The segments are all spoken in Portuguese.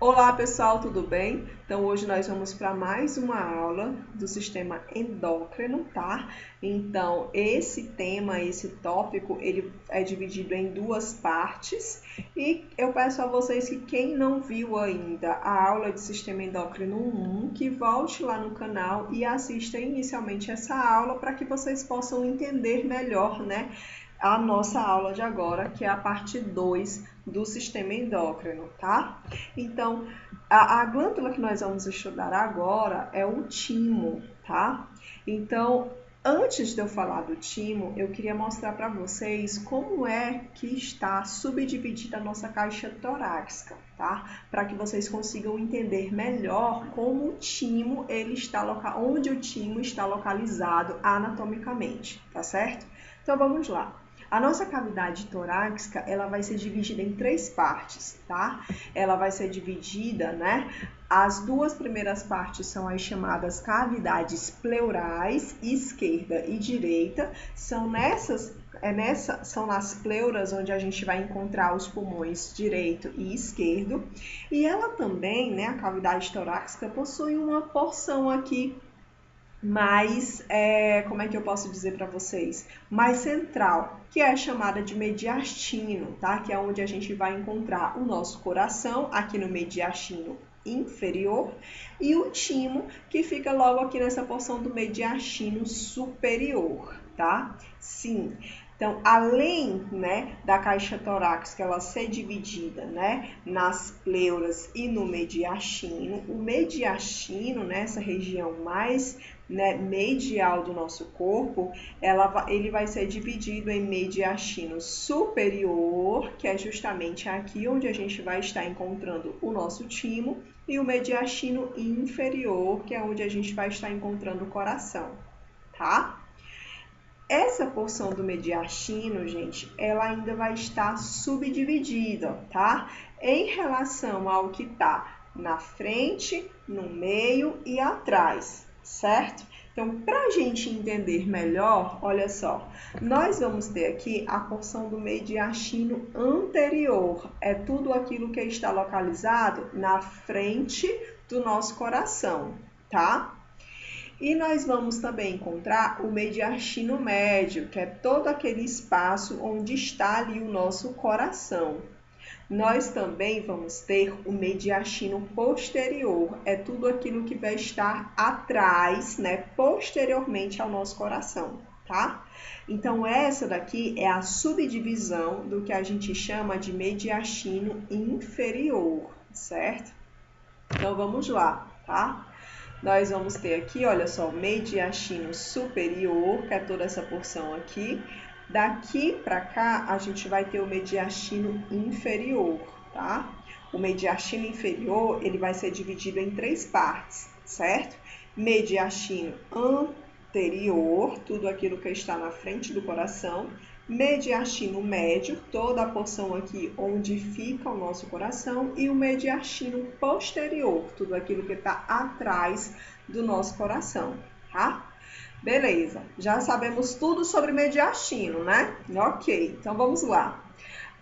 Olá pessoal, tudo bem? Então hoje nós vamos para mais uma aula do sistema endócrino, tá? Então esse tema, esse tópico, ele é dividido em duas partes e eu peço a vocês que quem não viu ainda a aula de sistema endócrino 1, que volte lá no canal e assista inicialmente essa aula para que vocês possam entender melhor, né? A nossa aula de agora, que é a parte 2 do sistema endócrino, tá? Então, a glândula que nós vamos estudar agora é o timo, tá? Então, antes de eu falar do timo, eu queria mostrar para vocês como é que está subdividida a nossa caixa torácica, tá? Para que vocês consigam entender melhor como o timo, onde o timo está localizado anatomicamente, tá certo? Então, vamos lá. A nossa cavidade torácica, ela vai ser dividida em três partes, tá? Ela vai ser dividida, né? As duas primeiras partes são as chamadas cavidades pleurais, esquerda e direita. São nas pleuras onde a gente vai encontrar os pulmões direito e esquerdo. E ela também, né, a cavidade torácica, possui uma porção aqui mais, como é que eu posso dizer para vocês? Mais central, que é chamada de mediastino, tá? Que é onde a gente vai encontrar o nosso coração, aqui no mediastino inferior, e o timo, que fica logo aqui nessa porção do mediastino superior, tá? Sim. Então, além, né, da caixa torácica ela ser dividida, né, nas pleuras e no mediastino, o mediastino, né, essa região mais, né, medial do nosso corpo, ele vai ser dividido em mediastino superior, que é justamente aqui onde a gente vai estar encontrando o nosso timo, e o mediastino inferior, que é onde a gente vai estar encontrando o coração, tá? Essa porção do mediastino, gente, ela ainda vai estar subdividida, tá? Em relação ao que está na frente, no meio e atrás, certo? Então, para a gente entender melhor, olha só, nós vamos ter aqui a porção do mediastino anterior. É tudo aquilo que está localizado na frente do nosso coração, tá? E nós vamos também encontrar o mediastino médio, que é todo aquele espaço onde está ali o nosso coração. Nós também vamos ter o mediastino posterior, é tudo aquilo que vai estar atrás, né, posteriormente ao nosso coração, tá? Então, essa daqui é a subdivisão do que a gente chama de mediastino inferior, certo? Então, vamos lá, tá? Nós vamos ter aqui, olha só, o mediastino superior, que é toda essa porção aqui. Daqui para cá, a gente vai ter o mediastino inferior, tá? O mediastino inferior, ele vai ser dividido em três partes, certo? Mediastino anterior, tudo aquilo que está na frente do coração. Mediastino médio, toda a porção aqui onde fica o nosso coração, e o mediastino posterior, tudo aquilo que está atrás do nosso coração, tá? Beleza, já sabemos tudo sobre mediastino, né? Ok, então vamos lá.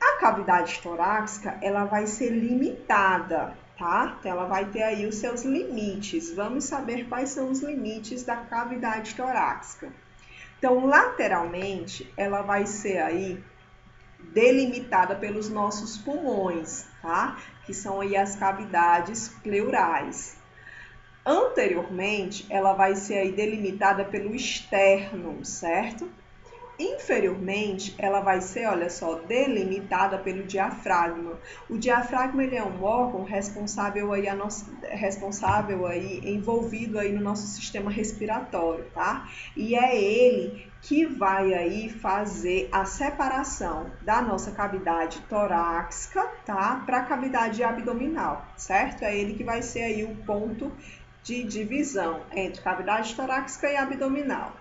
A cavidade torácica, ela vai ser limitada, tá? Então, ela vai ter aí os seus limites. Vamos saber quais são os limites da cavidade torácica. Então, lateralmente, ela vai ser aí delimitada pelos nossos pulmões, tá? Que são aí as cavidades pleurais. Anteriormente, ela vai ser aí delimitada pelo esternum, certo? Inferiormente, ela vai ser, olha só, delimitada pelo diafragma. O diafragma, ele é um órgão responsável aí, envolvido aí no nosso sistema respiratório, tá? E é ele que vai aí fazer a separação da nossa cavidade torácica, tá? Para a cavidade abdominal, certo? É ele que vai ser aí o ponto de divisão entre cavidade torácica e abdominal.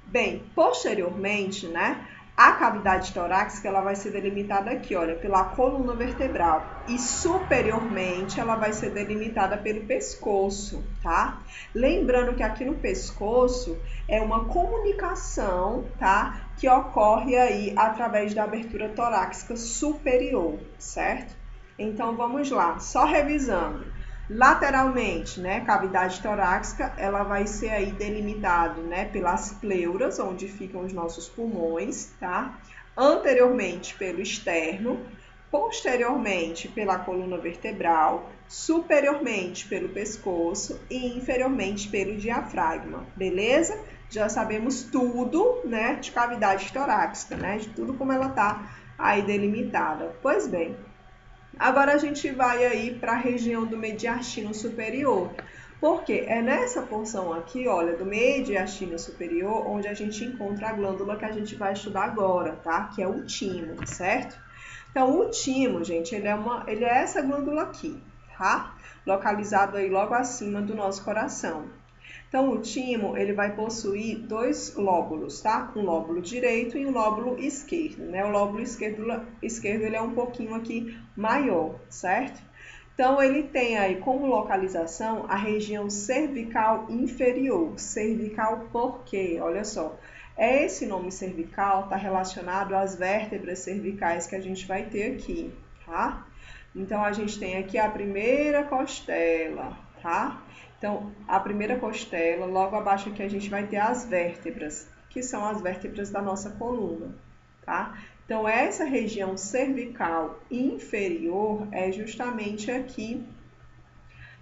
Bem, posteriormente, né, a cavidade torácica ela vai ser delimitada aqui, olha, pela coluna vertebral, e superiormente ela vai ser delimitada pelo pescoço, tá? Lembrando que aqui no pescoço é uma comunicação, tá, que ocorre aí através da abertura torácica superior, certo? Então, vamos lá, só revisando. Lateralmente, né, cavidade torácica, ela vai ser aí delimitado, né, pelas pleuras, onde ficam os nossos pulmões, tá? Anteriormente pelo externo, posteriormente pela coluna vertebral, superiormente pelo pescoço e inferiormente pelo diafragma, beleza? Já sabemos tudo, né, de cavidade torácica, né, de tudo como ela tá aí delimitada. Pois bem, agora a gente vai aí para a região do mediastino superior, porque é nessa porção aqui, olha, do mediastino superior, onde a gente encontra a glândula que a gente vai estudar agora, tá? Que é o timo, certo? Então, o timo, gente, ele é essa glândula aqui, tá? Localizado aí logo acima do nosso coração. Então, o timo, ele vai possuir dois lóbulos, tá? Um lóbulo direito e um lóbulo esquerdo, né? O lóbulo esquerdo ele é um pouquinho aqui maior, certo? Então, ele tem aí como localização a região cervical inferior. Cervical por quê? Olha só, esse nome cervical está relacionado às vértebras cervicais que a gente vai ter aqui, tá? Então, a gente tem aqui a primeira costela, tá? Então, a primeira costela, logo abaixo aqui a gente vai ter as vértebras, que são as vértebras da nossa coluna, tá? Então, essa região cervical inferior é justamente aqui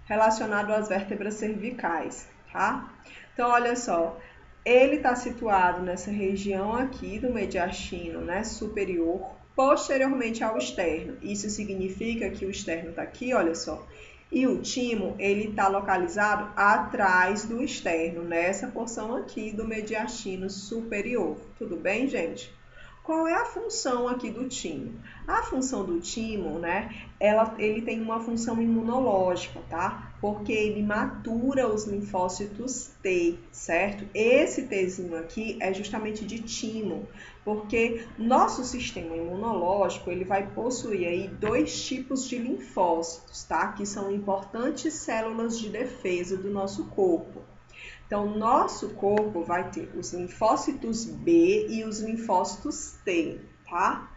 relacionado às vértebras cervicais, tá? Então, olha só, ele está situado nessa região aqui do mediastino, né, superior, posteriormente ao externo. Isso significa que o externo está aqui, olha só, e o timo, ele está localizado atrás do externo, nessa porção aqui do mediastino superior. Tudo bem, gente? Qual é a função aqui do timo? A função do timo, né, ele tem uma função imunológica, tá? Porque ele matura os linfócitos T, certo? Esse Tzinho aqui é justamente de timo, porque nosso sistema imunológico, ele vai possuir aí dois tipos de linfócitos, tá? Que são importantes células de defesa do nosso corpo. Então, nosso corpo vai ter os linfócitos B e os linfócitos T, tá?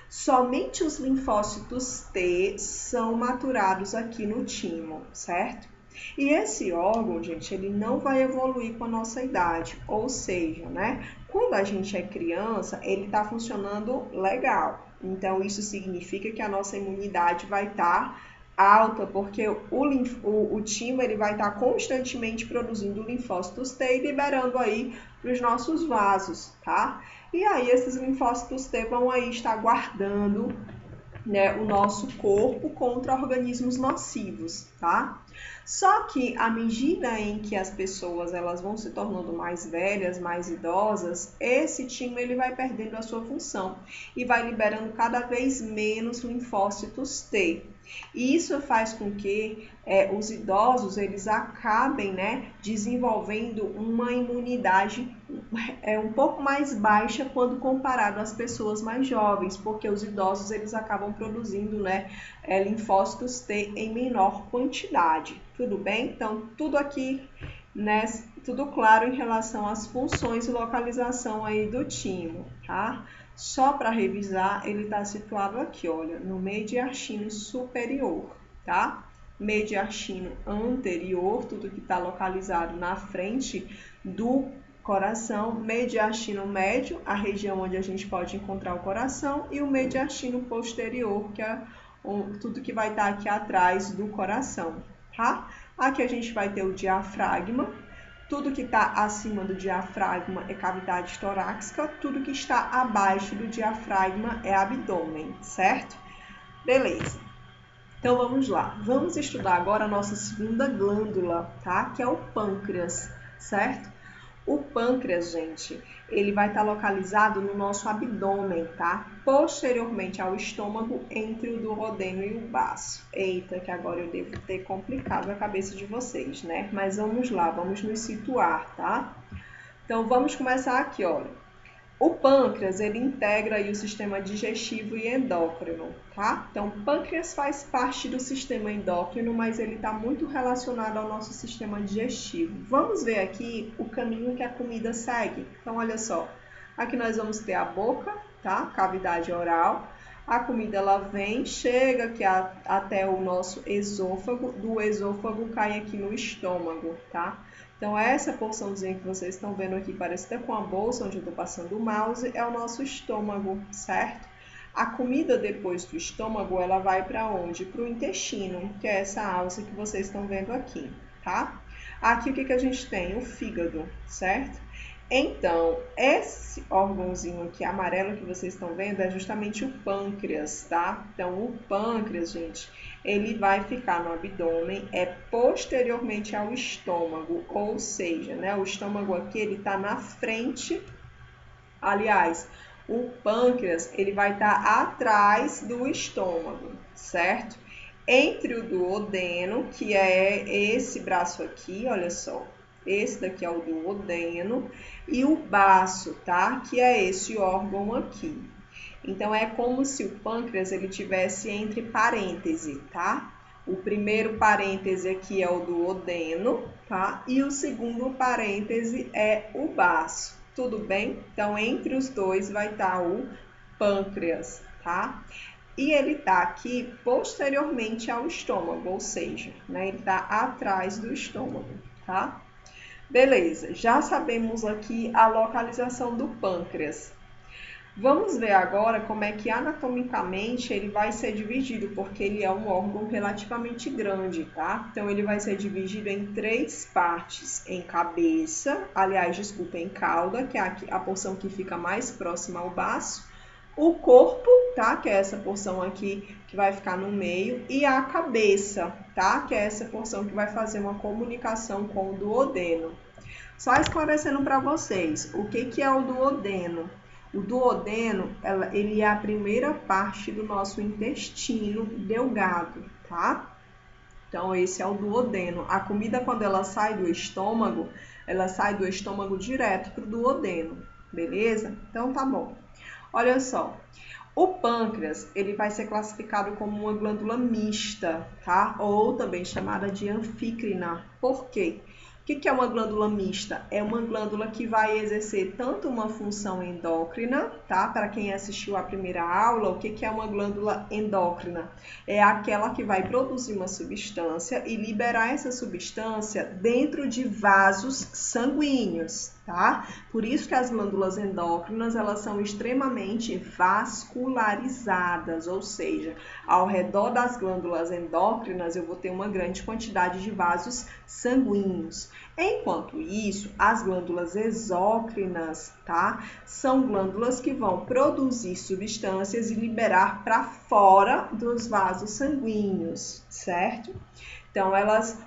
Somente os linfócitos T são maturados aqui no timo, certo? E esse órgão, gente, ele não vai evoluir com a nossa idade, ou seja, né? Quando a gente é criança, ele está funcionando legal. Então, isso significa que a nossa imunidade vai estar alta, porque o timo ele vai estar constantemente produzindo linfócitos T e liberando aí para os nossos vasos, tá? E aí esses linfócitos T vão aí estar guardando, né, o nosso corpo contra organismos nocivos, tá? Só que à medida em que as pessoas elas vão se tornando mais velhas, mais idosas, esse timo ele vai perdendo a sua função e vai liberando cada vez menos linfócitos T. E isso faz com que os idosos eles acabem, né, desenvolvendo uma imunidade um pouco mais baixa quando comparado às pessoas mais jovens, porque os idosos eles acabam produzindo, né, linfócitos T em menor quantidade. Tudo bem? Então, tudo aqui, né, tudo claro em relação às funções e localização aí do timo, tá? Só para revisar, ele está situado aqui, olha, no mediastino superior, tá? Mediastino anterior, tudo que está localizado na frente do coração, mediastino médio, a região onde a gente pode encontrar o coração, e o mediastino posterior, que é tudo que vai estar aqui atrás do coração, tá? Aqui a gente vai ter o diafragma. Tudo que está acima do diafragma é cavidade torácica, tudo que está abaixo do diafragma é abdômen, certo? Beleza. Então vamos lá. Vamos estudar agora a nossa segunda glândula, tá? Que é o pâncreas, certo? O pâncreas, gente, ele vai estar localizado no nosso abdômen, tá? Posteriormente ao estômago, entre o duodeno e o baço. Eita, que agora eu devo ter complicado a cabeça de vocês, né? Mas vamos lá, vamos nos situar, tá? Então, vamos começar aqui, olha. O pâncreas, ele integra aí o sistema digestivo e endócrino, tá? Então, o pâncreas faz parte do sistema endócrino, mas ele está muito relacionado ao nosso sistema digestivo. Vamos ver aqui o caminho que a comida segue. Então, olha só. Aqui nós vamos ter a boca, tá? Cavidade oral. A comida ela vem, chega aqui até o nosso esôfago, do esôfago cai aqui no estômago, tá? Então essa porçãozinha que vocês estão vendo aqui, parecida com a bolsa onde eu estou passando o mouse, é o nosso estômago, certo? A comida depois do estômago, ela vai para onde? Para o intestino, que é essa alça que vocês estão vendo aqui, tá? Aqui o que a gente tem? O fígado, certo? Então, esse órgãozinho aqui amarelo que vocês estão vendo é justamente o pâncreas, tá? Então, o pâncreas, gente, ele vai ficar no abdômen, é posteriormente ao estômago, ou seja, né? O estômago aqui, ele tá na frente, aliás, o pâncreas, ele vai estar atrás do estômago, certo? Entre o duodeno, que é esse braço aqui, olha só, esse daqui é o duodeno, e o baço, tá? Que é esse órgão aqui. Então, é como se o pâncreas, ele tivesse entre parênteses, tá? O primeiro parêntese aqui é o duodeno, tá? E o segundo parêntese é o baço. Tudo bem? Então, entre os dois vai estar o pâncreas, tá? E ele está aqui posteriormente ao estômago, ou seja, né, ele está atrás do estômago, tá? Beleza, já sabemos aqui a localização do pâncreas. Vamos ver agora como é que anatomicamente ele vai ser dividido, porque ele é um órgão relativamente grande, tá? Então, ele vai ser dividido em 3 partes, em cabeça, aliás, desculpa, em cauda, que é a porção que fica mais próxima ao baço, o corpo, tá? Que é essa porção aqui que vai ficar no meio, e a cabeça, tá? Que é essa porção que vai fazer uma comunicação com o duodeno. Só esclarecendo para vocês, o que é o duodeno? O duodeno, ele é a primeira parte do nosso intestino delgado, tá? Então, esse é o duodeno. A comida, quando ela sai do estômago direto para o duodeno, beleza? Então, tá bom. Olha só, o pâncreas, ele vai ser classificado como uma glândula mista, tá? Ou também chamada de anfícrina. Por quê? O que é uma glândula mista? É uma glândula que vai exercer tanto uma função endócrina, tá? Para quem assistiu à primeira aula, o que é uma glândula endócrina? É aquela que vai produzir uma substância e liberar essa substância dentro de vasos sanguíneos, tá? Por isso que as glândulas endócrinas, elas são extremamente vascularizadas, ou seja, ao redor das glândulas endócrinas eu vou ter uma grande quantidade de vasos sanguíneos. Enquanto isso, as glândulas exócrinas, tá? São glândulas que vão produzir substâncias e liberar para fora dos vasos sanguíneos, certo? Então, elas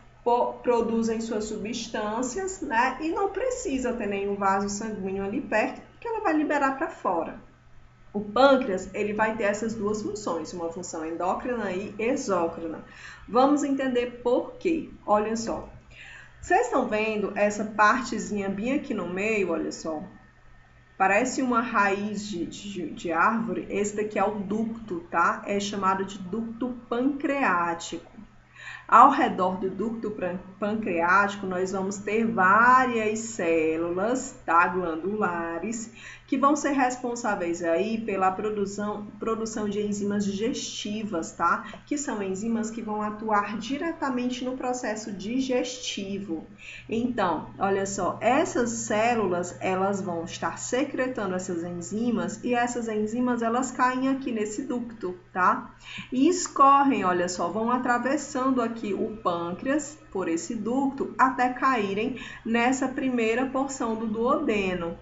produzem suas substâncias, né? E não precisa ter nenhum vaso sanguíneo ali perto, porque ela vai liberar para fora. O pâncreas, ele vai ter essas duas funções, uma função endócrina e exócrina. Vamos entender por quê. Olha só. Vocês estão vendo essa partezinha bem aqui no meio, olha só. Parece uma raiz de árvore. Esse daqui é o ducto, tá? É chamado de ducto pancreático. Ao redor do ducto pancreático, nós vamos ter várias células, tá, glandulares, que vão ser responsáveis aí pela produção de enzimas digestivas, tá? Que são enzimas que vão atuar diretamente no processo digestivo. Então, olha só, essas células, elas vão estar secretando essas enzimas e essas enzimas, elas caem aqui nesse ducto, tá? E escorrem, olha só, vão atravessando aqui o pâncreas por esse ducto até caírem nessa primeira porção do duodeno.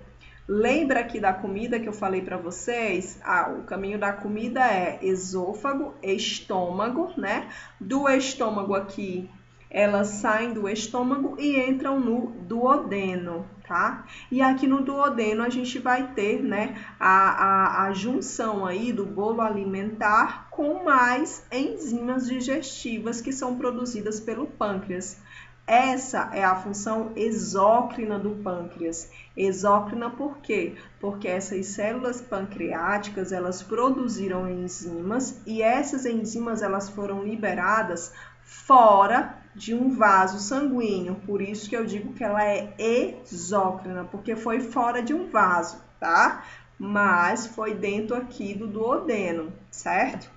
Lembra aqui da comida que eu falei para vocês? O caminho da comida é esôfago, estômago, né? Do estômago aqui, elas saem do estômago e entram no duodeno, tá? E aqui no duodeno a gente vai ter, né, a junção aí do bolo alimentar com mais enzimas digestivas que são produzidas pelo pâncreas. Essa é a função exócrina do pâncreas. Exócrina por quê? Porque essas células pancreáticas, elas produziram enzimas e essas enzimas, elas foram liberadas fora de um vaso sanguíneo. Por isso que eu digo que ela é exócrina, porque foi fora de um vaso, tá? mas foi dentro aqui do duodeno, certo?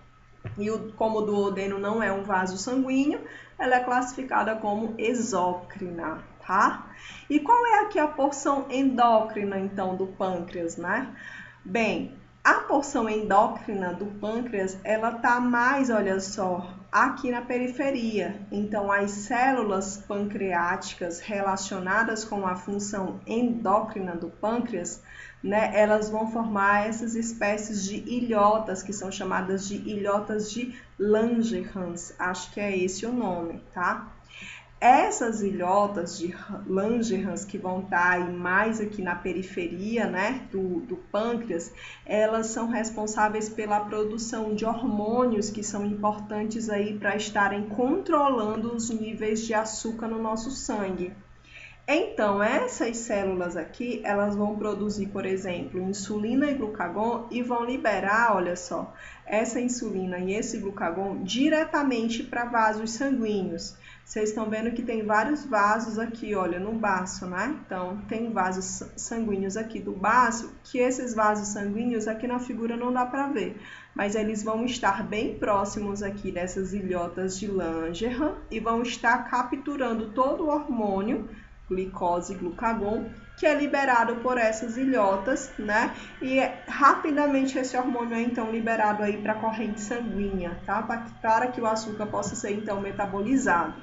E como o duodeno não é um vaso sanguíneo, ela é classificada como exócrina, tá? E qual é aqui a porção endócrina, então, do pâncreas, né? Bem, a porção endócrina do pâncreas, ela tá mais, olha só, aqui na periferia. Então, as células pancreáticas relacionadas com a função endócrina do pâncreas, né, elas vão formar essas espécies de ilhotas, que são chamadas de ilhotas de Langerhans. Acho que é esse o nome, tá? Essas ilhotas de Langerhans, que vão estar aí mais aqui na periferia, né, do pâncreas, elas são responsáveis pela produção de hormônios que são importantes aí para estarem controlando os níveis de açúcar no nosso sangue. Então, essas células aqui, elas vão produzir, por exemplo, insulina e glucagon e vão liberar, olha só, essa insulina e esse glucagon diretamente para vasos sanguíneos. Vocês estão vendo que tem vários vasos aqui, olha, no baço, né? Então, tem vasos sanguíneos aqui do baço, que esses vasos sanguíneos aqui na figura não dá para ver, mas eles vão estar bem próximos aqui dessas ilhotas de Langerhans e vão estar capturando todo o hormônio, glicose e glucagon, que é liberado por essas ilhotas, né? E rapidamente esse hormônio é então liberado aí para a corrente sanguínea, tá? Para que o açúcar possa ser então metabolizado,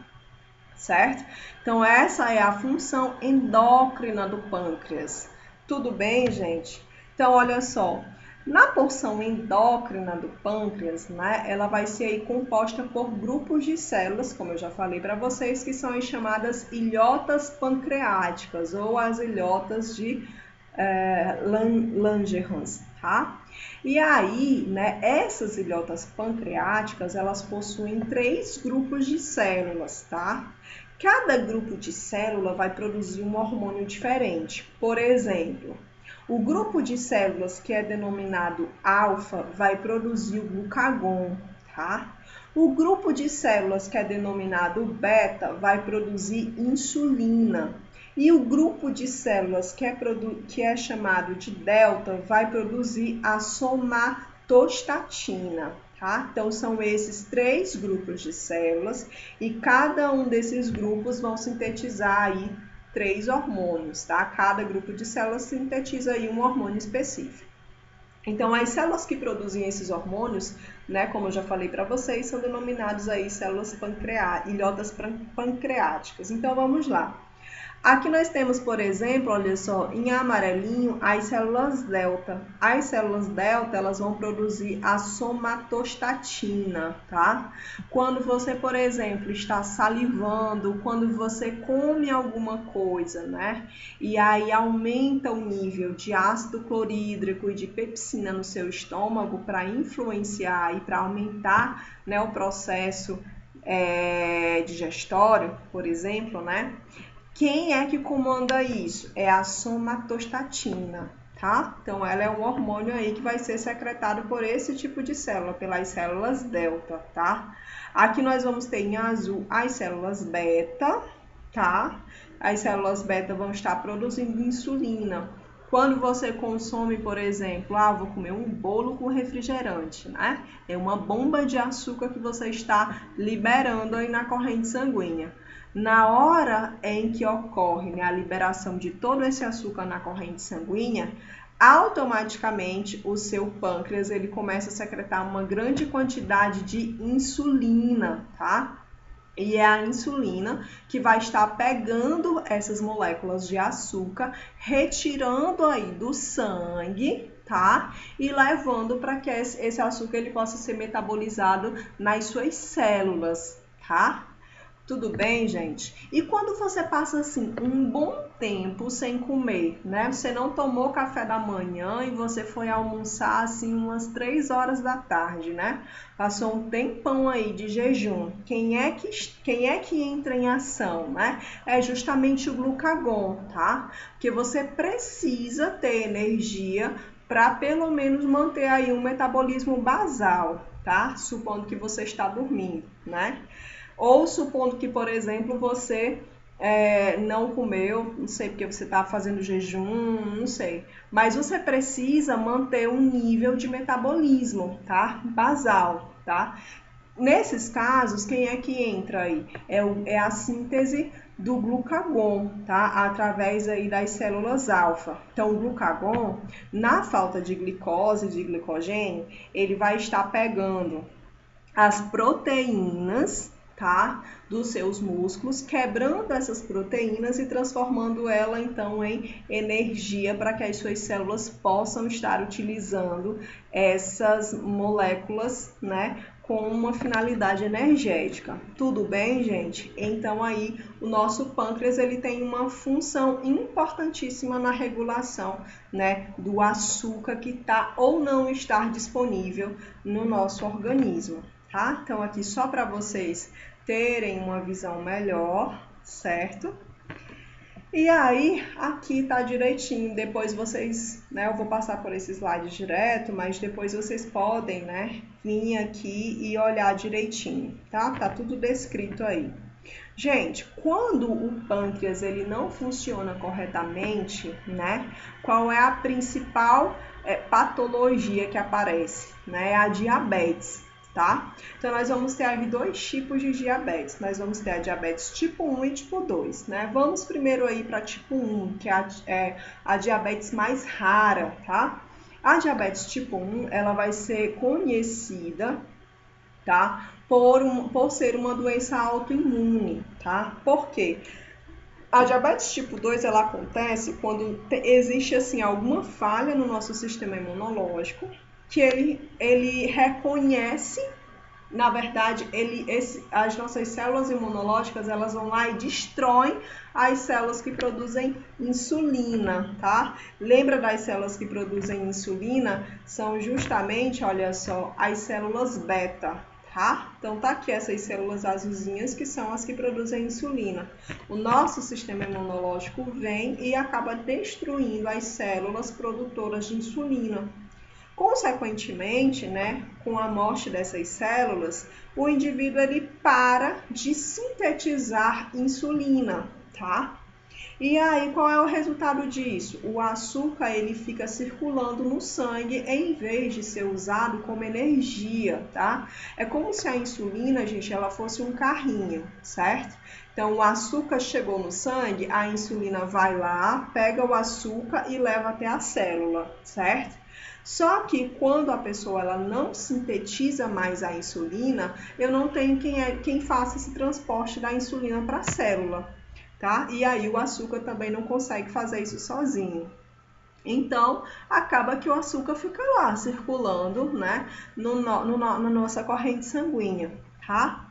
certo? Então essa é a função endócrina do pâncreas. Tudo bem, gente? Então olha só, na porção endócrina do pâncreas, né, ela vai ser aí composta por grupos de células, como eu já falei para vocês, que são as chamadas ilhotas pancreáticas ou as ilhotas de Langerhans, tá? E aí, né, essas ilhotas pancreáticas, elas possuem 3 grupos de células, tá? Cada grupo de célula vai produzir um hormônio diferente. Por exemplo, o grupo de células que é denominado alfa vai produzir o glucagon, tá? O grupo de células que é denominado beta vai produzir insulina. E o grupo de células que é chamado de delta vai produzir a somatostatina, tá? Então, são esses 3 grupos de células e cada um desses grupos vão sintetizar aí 3 hormônios, tá? Cada grupo de células sintetiza aí um hormônio específico. Então, as células que produzem esses hormônios, né, como eu já falei para vocês, são denominadas aí células ilhotas pancreáticas. Então, vamos lá. Aqui nós temos, por exemplo, olha só, em amarelinho, as células delta. As células delta, elas vão produzir a somatostatina, tá? Quando você, por exemplo, está salivando, quando você come alguma coisa, né? E aí aumenta o nível de ácido clorídrico e de pepsina no seu estômago para influenciar e para aumentar, né, o processo digestório, por exemplo, né? Quem é que comanda isso? É a somatostatina, tá? Então, ela é um hormônio aí que vai ser secretado por esse tipo de célula, pelas células delta, tá? Aqui nós vamos ter em azul as células beta, tá? As células beta vão estar produzindo insulina. Quando você consome, por exemplo, vou comer um bolo com refrigerante, né? É uma bomba de açúcar que você está liberando aí na corrente sanguínea. Na hora em que ocorre, né, a liberação de todo esse açúcar na corrente sanguínea, automaticamente o seu pâncreas ele começa a secretar uma grande quantidade de insulina, tá? E é a insulina que vai estar pegando essas moléculas de açúcar, retirando aí do sangue, tá? E levando para que esse açúcar ele possa ser metabolizado nas suas células, tá? Tudo bem, gente? E quando você passa assim um bom tempo sem comer, né? Você não tomou café da manhã e você foi almoçar assim umas 3 horas da tarde, né? Passou um tempão aí de jejum. Quem é que entra em ação, né? É justamente o glucagon, tá? Porque você precisa ter energia para pelo menos manter aí um metabolismo basal, tá? Supondo que você está dormindo, né? Ou supondo que, por exemplo, você não comeu, não sei porque você está fazendo jejum, não sei. Mas você precisa manter um nível de metabolismo, tá? Basal, tá? Nesses casos, quem é que entra aí? É a síntese do glucagon, tá? Através aí das células alfa. Então, o glucagon, na falta de glicose, de glicogênio, ele vai estar pegando as proteínas, tá? Dos seus músculos, quebrando essas proteínas e transformando ela então em energia para que as suas células possam estar utilizando essas moléculas, né? Com uma finalidade energética. Tudo bem, gente? Então aí o nosso pâncreas ele tem uma função importantíssima na regulação, né, do açúcar que está ou não estar disponível no nosso organismo, tá? Então aqui só para vocês terem uma visão melhor, certo? E aí, aqui tá direitinho, depois vocês, né, eu vou passar por esse slide direto, mas depois vocês podem, né, vir aqui e olhar direitinho, tá? Tá tudo descrito aí. Gente, quando o pâncreas ele não funciona corretamente, né, qual é a principal patologia que aparece, né? É a diabetes. Tá? Então, nós vamos ter aí dois tipos de diabetes. Nós vamos ter a diabetes tipo 1 e tipo 2, né? Vamos primeiro aí para tipo 1, que é a diabetes mais rara, tá? A diabetes tipo 1, ela vai ser conhecida, tá? Por ser uma doença autoimune, tá? Por quê? A diabetes tipo 2, ela acontece quando existe, assim, alguma falha no nosso sistema imunológico, que ele reconhece, na verdade, as nossas células imunológicas, elas vão lá e destroem as células que produzem insulina, tá? Lembra das células que produzem insulina? São justamente, olha só, as células beta, tá? Então tá aqui essas células azulzinhas que são as que produzem insulina. O nosso sistema imunológico vem e acaba destruindo as células produtoras de insulina. Consequentemente, né, com a morte dessas células, o indivíduo ele para de sintetizar insulina, tá? E aí, qual é o resultado disso? O açúcar ele fica circulando no sangue em vez de ser usado como energia, tá? É como se a insulina, gente, ela fosse um carrinho, certo? Então, o açúcar chegou no sangue, a insulina vai lá, pega o açúcar e leva até a célula, certo? Só que quando a pessoa ela não sintetiza mais a insulina, eu não tenho quem faça esse transporte da insulina para a célula, tá? E aí o açúcar também não consegue fazer isso sozinho. Então, acaba que o açúcar fica lá, circulando, né, na nossa corrente sanguínea, tá?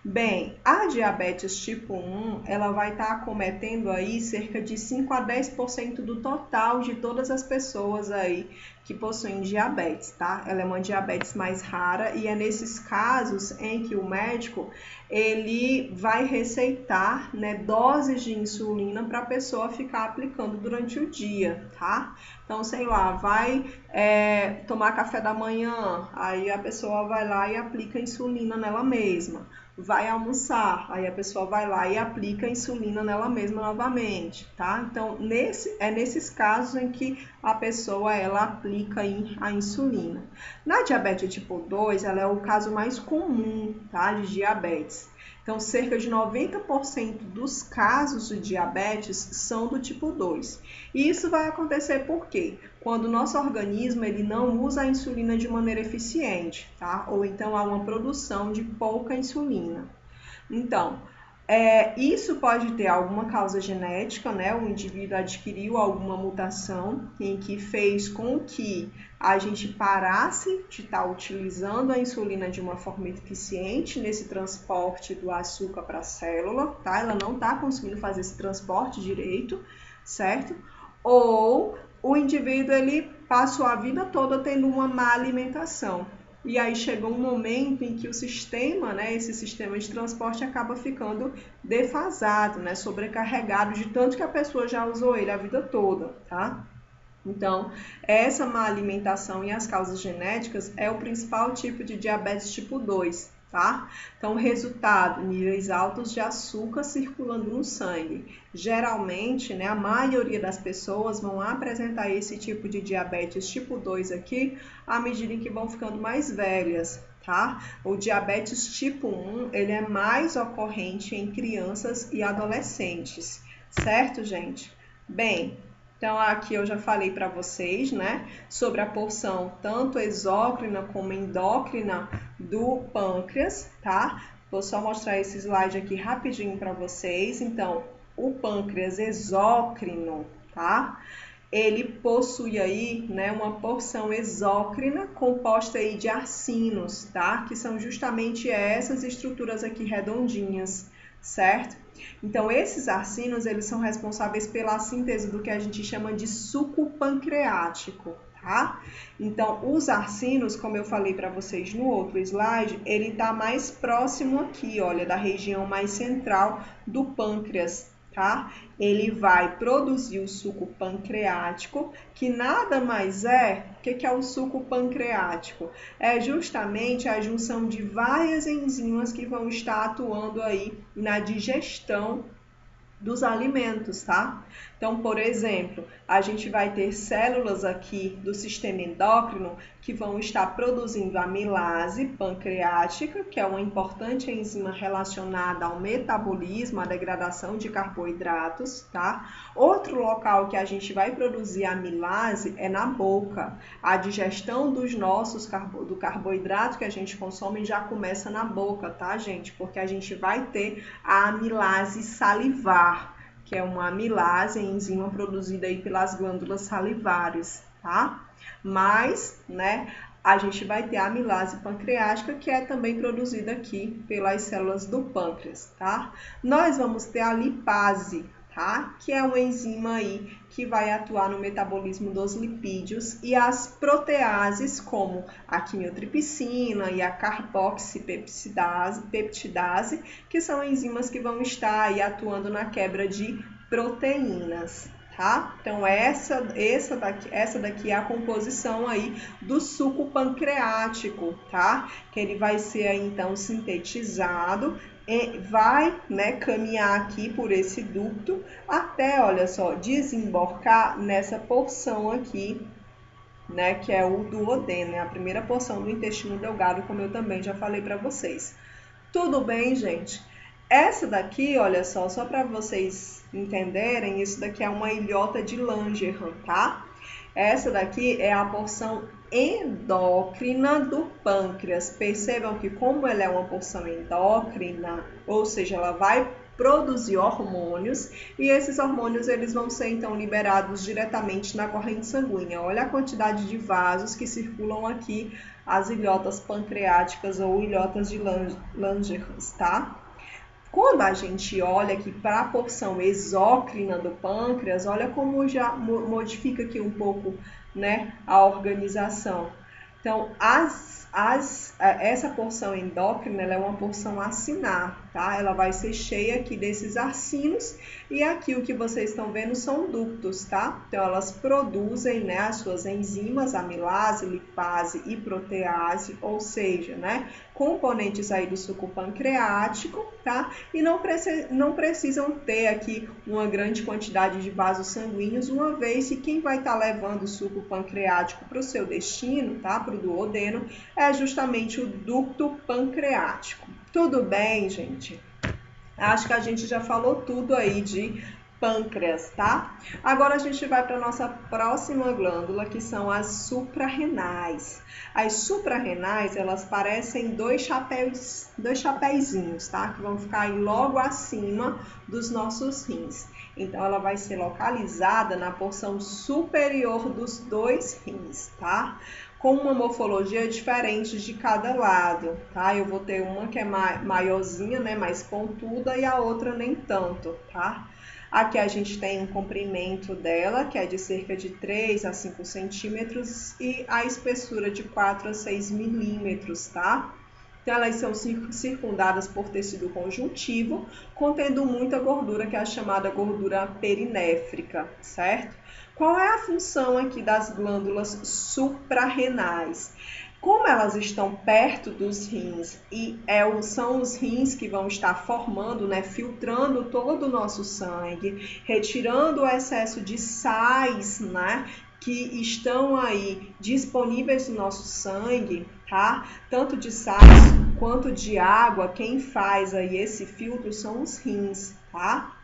Bem, a diabetes tipo 1, ela vai estar acometendo aí cerca de 5 a 10% do total de todas as pessoas aí que possuem diabetes, tá? Ela é uma diabetes mais rara e é nesses casos em que o médico, ele vai receitar, né, doses de insulina para a pessoa ficar aplicando durante o dia, tá? Então, sei lá, vai tomar café da manhã, aí a pessoa vai lá e aplica insulina nela mesma. Vai almoçar, aí a pessoa vai lá e aplica insulina nela mesma novamente, tá? Então, nesses casos em que a pessoa, ela aplica a insulina. Na diabetes tipo 2, ela é o caso mais comum, tá, de diabetes. Então, cerca de 90% dos casos de diabetes são do tipo 2. E isso vai acontecer por quê? Quando o nosso organismo ele não usa a insulina de maneira eficiente, tá? Ou então há uma produção de pouca insulina. Então, isso pode ter alguma causa genética, né? O indivíduo adquiriu alguma mutação em que fez com que a gente parasse de estar utilizando a insulina de uma forma eficiente nesse transporte do açúcar para a célula, tá? Ela não está conseguindo fazer esse transporte direito, certo? Ou o indivíduo ele passou a vida toda tendo uma má alimentação. E aí chegou um momento em que o sistema, né, esse sistema de transporte acaba ficando defasado, né, sobrecarregado de tanto que a pessoa já usou ele a vida toda, tá? Então, essa má alimentação e as causas genéticas é o principal tipo de diabetes tipo 2, tá? Então, resultado, níveis altos de açúcar circulando no sangue. Geralmente, né, a maioria das pessoas vão apresentar esse tipo de diabetes tipo 2 aqui à medida em que vão ficando mais velhas, tá? O diabetes tipo 1, ele é mais ocorrente em crianças e adolescentes, certo, gente? Bem, então aqui eu já falei para vocês, né, sobre a porção tanto exócrina como endócrina do pâncreas, tá? Vou só mostrar esse slide aqui rapidinho para vocês. Então, o pâncreas exócrino, tá? Ele possui aí, né, uma porção exócrina composta aí de arcinos, tá? Que são justamente essas estruturas aqui redondinhas, certo? Então, esses arcinos, eles são responsáveis pela síntese do que a gente chama de suco pancreático, tá? Então, os arcinos, como eu falei para vocês no outro slide, ele está mais próximo aqui, olha, da região mais central do pâncreas, tá? Ele vai produzir o suco pancreático, que nada mais é, o que é o suco pancreático? É justamente a junção de várias enzimas que vão estar atuando aí na digestão dos alimentos, tá? Então, por exemplo, a gente vai ter células aqui do sistema endócrino que vão estar produzindo a amilase pancreática, que é uma importante enzima relacionada ao metabolismo, à degradação de carboidratos, tá? Outro local que a gente vai produzir a amilase é na boca. A digestão dos nossos do carboidrato que a gente consome já começa na boca, tá, gente? Porque a gente vai ter a amilase salivar, que é uma amilase, enzima produzida aí pelas glândulas salivares, tá? Mas, né, a gente vai ter a amilase pancreática, que é também produzida aqui pelas células do pâncreas, tá? Nós vamos ter a lipase, tá? Que é uma enzima aí que vai atuar no metabolismo dos lipídios, e as proteases, como a quimiotripsina e a carboxipeptidase, que são enzimas que vão estar aí atuando na quebra de proteínas, tá? Então, essa daqui é a composição aí do suco pancreático, tá? Que ele vai ser aí, então, sintetizado, vai, né, caminhar aqui por esse ducto até, olha só, desembocar nessa porção aqui, né, que é o duodeno, é a primeira porção do intestino delgado, como eu também já falei para vocês. Tudo bem, gente? Essa daqui, olha só para vocês entenderem, isso daqui é uma ilhota de Langerhans, tá? Essa daqui é a porção endócrina do pâncreas. Percebam que como ela é uma porção endócrina, ou seja, ela vai produzir hormônios, e esses hormônios eles vão ser então liberados diretamente na corrente sanguínea. Olha a quantidade de vasos que circulam aqui, as ilhotas pancreáticas ou ilhotas de Langerhans, tá? Quando a gente olha aqui para a porção exócrina do pâncreas, olha como já modifica aqui um pouco, né, a organização. Então, essa porção endócrina, ela é uma porção acinar, tá? Ela vai ser cheia aqui desses arcinos, e aqui o que vocês estão vendo são ductos, tá? Então, elas produzem, né, as suas enzimas, amilase, lipase e protease, ou seja, né, componentes aí do suco pancreático, tá? E não precisam ter aqui uma grande quantidade de vasos sanguíneos, uma vez que quem vai estar levando o suco pancreático para o seu destino, tá? Para o duodeno, é justamente o ducto pancreático. Tudo bem, gente? Acho que a gente já falou tudo aí de pâncreas, tá? Agora a gente vai para a nossa próxima glândula, que são as suprarrenais. As suprarrenais, elas parecem dois chapéuzinhos, tá? Que vão ficar aí logo acima dos nossos rins. Então, ela vai ser localizada na porção superior dos dois rins, tá? Com uma morfologia diferente de cada lado, tá? Eu vou ter uma que é maiorzinha, né, mais pontuda, e a outra nem tanto, tá? Aqui a gente tem um comprimento dela, que é de cerca de 3 a 5 centímetros, e a espessura de 4 a 6 milímetros, tá? Então, elas são circundadas por tecido conjuntivo, contendo muita gordura, que é a chamada gordura perinéfrica, certo? Qual é a função aqui das glândulas suprarrenais? Como elas estão perto dos rins e são os rins que vão estar formando, né, filtrando todo o nosso sangue, retirando o excesso de sais, né, que estão aí disponíveis no nosso sangue, tá? Tanto de sais quanto de água, quem faz aí esse filtro são os rins, tá?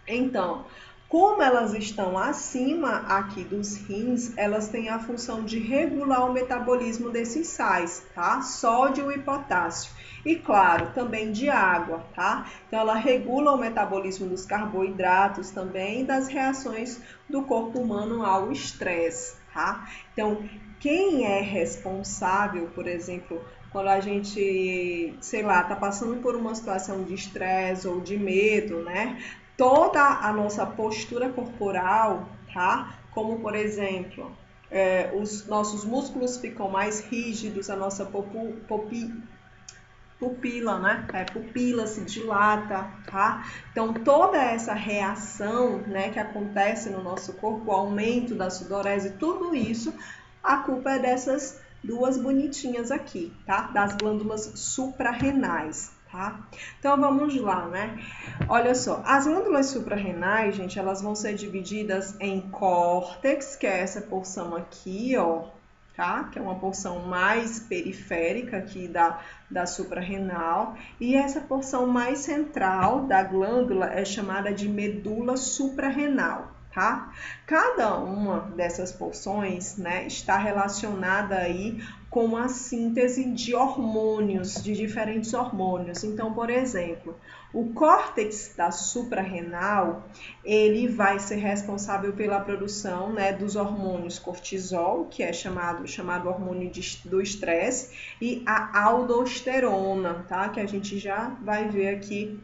Então, como elas estão acima aqui dos rins, elas têm a função de regular o metabolismo desses sais, tá? Sódio e potássio. E claro, também de água, tá? Então, ela regula o metabolismo dos carboidratos também e das reações do corpo humano ao estresse, tá? Então, quem é responsável, por exemplo, quando a gente, sei lá, tá passando por uma situação de estresse ou de medo, né? Toda a nossa postura corporal, tá? Como, por exemplo, os nossos músculos ficam mais rígidos, a nossa pupila, né? Pupila se dilata, tá? Então, toda essa reação, né, que acontece no nosso corpo, o aumento da sudorese, tudo isso, a culpa é dessas duas bonitinhas aqui, tá? Das glândulas suprarrenais, tá? Então, vamos lá, né? Olha só, as glândulas suprarrenais, gente, elas vão ser divididas em córtex, que é essa porção aqui, ó, tá? Que é uma porção mais periférica aqui da suprarrenal, e essa porção mais central da glândula é chamada de medula suprarrenal, tá? Cada uma dessas porções, né, está relacionada aí com a síntese de hormônios, de diferentes hormônios. Então, por exemplo, o córtex da suprarrenal, ele vai ser responsável pela produção, né, dos hormônios cortisol, que é chamado hormônio do estresse, e a aldosterona, tá? Que a gente já vai ver aqui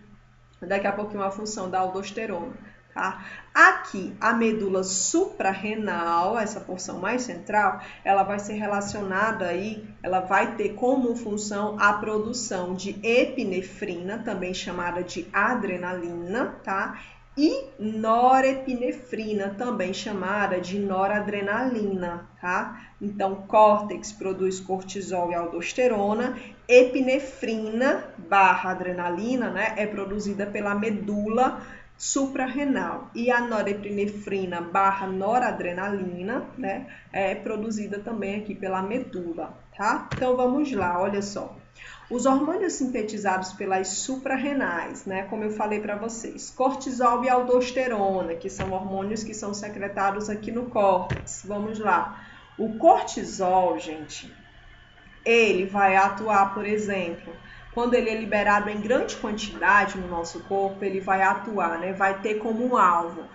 daqui a pouquinho a função da aldosterona. Tá? Aqui, a medula suprarrenal, essa porção mais central, ela vai ser relacionada aí, ela vai ter como função a produção de epinefrina, também chamada de adrenalina, tá? E norepinefrina, também chamada de noradrenalina, tá? Então, córtex produz cortisol e aldosterona, epinefrina barra adrenalina, né, é produzida pela medula suprarrenal, e a norepinefrina barra noradrenalina, né, é produzida também aqui pela medula, tá? Então vamos lá, olha só. Os hormônios sintetizados pelas suprarrenais, né, como eu falei para vocês, cortisol e aldosterona, que são hormônios que são secretados aqui no córtex. Vamos lá. O cortisol, gente, ele vai atuar, por exemplo, quando ele é liberado em grande quantidade no nosso corpo, ele vai atuar, né? Vai ter como um alvo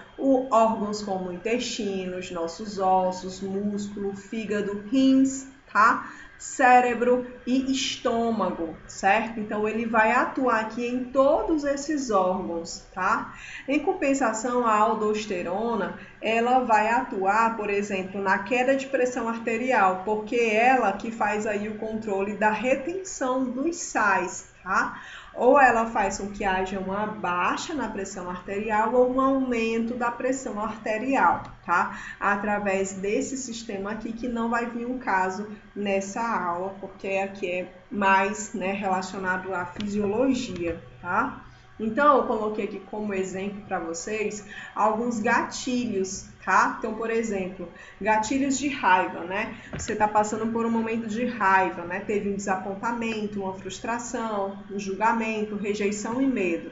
órgãos como intestinos, nossos ossos, músculo, fígado, rins, tá? Cérebro e estômago, certo? Então, ele vai atuar aqui em todos esses órgãos, tá? Em compensação, a aldosterona, ela vai atuar, por exemplo, na queda de pressão arterial, porque ela que faz aí o controle da retenção dos sais, tá? Ou ela faz com que haja uma baixa na pressão arterial ou um aumento da pressão arterial, tá? Através desse sistema aqui, que não vai vir um caso nessa aula, porque aqui é mais, né, relacionado à fisiologia, tá? Então, eu coloquei aqui como exemplo para vocês alguns gatilhos, tá? Então, por exemplo, gatilhos de raiva, né? Você está passando por um momento de raiva, né? Teve um desapontamento, uma frustração, um julgamento, rejeição e medo.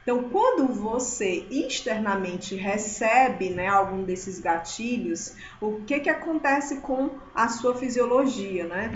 Então, quando você externamente recebe, né, algum desses gatilhos, o que acontece com a sua fisiologia, né?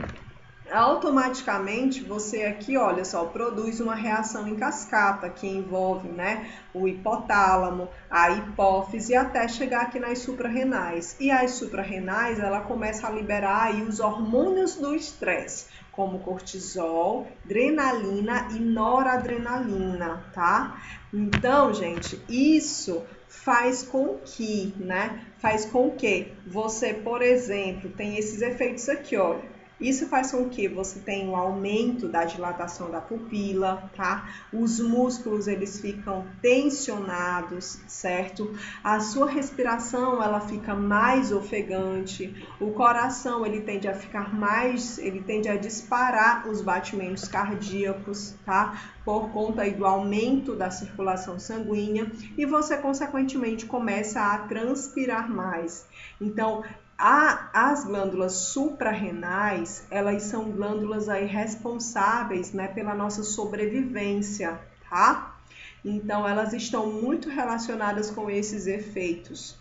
Automaticamente você aqui, olha só, produz uma reação em cascata que envolve, né, o hipotálamo, a hipófise até chegar aqui nas suprarrenais. E as suprarrenais, ela começa a liberar aí os hormônios do estresse, como cortisol, adrenalina e noradrenalina, tá? Então, gente, isso faz com que, né, faz com que você, por exemplo, tenha esses efeitos aqui, olha. Isso faz com que você tenha um aumento da dilatação da pupila, tá? Os músculos, eles ficam tensionados, certo? A sua respiração, ela fica mais ofegante. O coração, ele tende a ficar mais, ele tende a disparar os batimentos cardíacos, tá? Por conta aí do aumento da circulação sanguínea e você, consequentemente, começa a transpirar mais. Então, as glândulas suprarrenais, elas são glândulas aí responsáveis, né, pela nossa sobrevivência, tá? Então, elas estão muito relacionadas com esses efeitos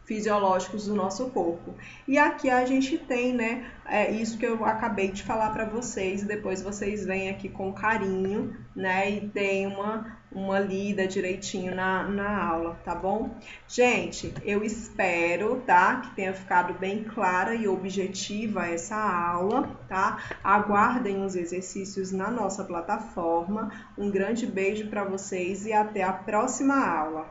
fisiológicos do nosso corpo. E aqui a gente tem, né, isso que eu acabei de falar para vocês, depois vocês vêm aqui com carinho, né, e tem uma lida direitinho na aula, tá bom? Gente, eu espero, tá, que tenha ficado bem clara e objetiva essa aula, tá? Aguardem os exercícios na nossa plataforma. Um grande beijo para vocês e até a próxima aula.